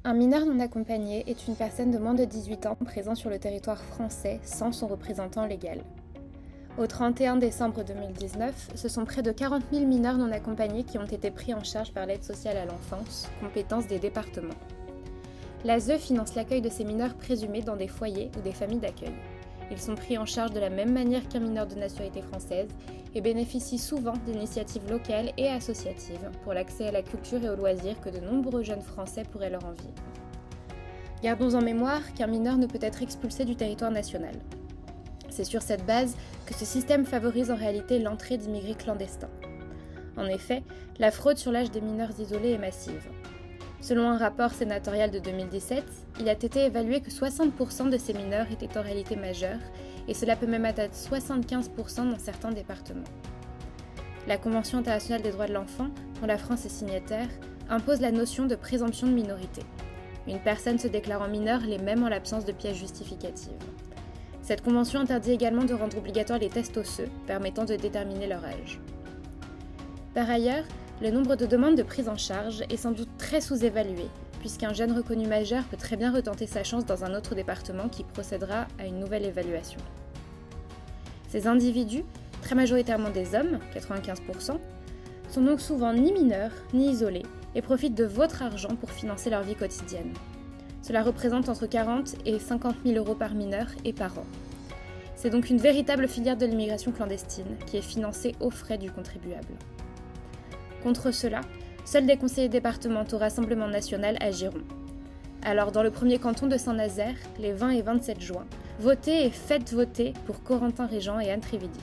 Un mineur non accompagné est une personne de moins de 18 ans présente sur le territoire français sans son représentant légal. Au 31 décembre 2019, ce sont près de 40 000 mineurs non accompagnés qui ont été pris en charge par l'aide sociale à l'enfance, compétence des départements. L'ASE finance l'accueil de ces mineurs présumés dans des foyers ou des familles d'accueil. Ils sont pris en charge de la même manière qu'un mineur de nationalité française et bénéficient souvent d'initiatives locales et associatives pour l'accès à la culture et aux loisirs que de nombreux jeunes Français pourraient leur envier. Gardons en mémoire qu'un mineur ne peut être expulsé du territoire national. C'est sur cette base que ce système favorise en réalité l'entrée d'immigrés clandestins. En effet, la fraude sur l'âge des mineurs isolés est massive. Selon un rapport sénatorial de 2017, il a été évalué que 60% de ces mineurs étaient en réalité majeurs, et cela peut même atteindre 75% dans certains départements. La Convention internationale des droits de l'enfant, dont la France est signataire, impose la notion de présomption de minorité. Une personne se déclarant mineure l'est même en l'absence de pièces justificatives. Cette convention interdit également de rendre obligatoires les tests osseux, permettant de déterminer leur âge. Par ailleurs, le nombre de demandes de prise en charge est sans doute très sous-évalué, puisqu'un jeune reconnu majeur peut très bien retenter sa chance dans un autre département qui procédera à une nouvelle évaluation. Ces individus, très majoritairement des hommes, 95%, sont donc souvent ni mineurs ni isolés et profitent de votre argent pour financer leur vie quotidienne. Cela représente entre 40 et 50 000 euros par mineur et par an. C'est donc une véritable filière de l'immigration clandestine qui est financée aux frais du contribuable. Contre cela, seuls des conseillers départementaux Rassemblement national agiront. Alors, dans le premier canton de Saint-Nazaire, les 20 et 27 juin, votez et faites voter pour Corentin Régent et Anne Trévidic.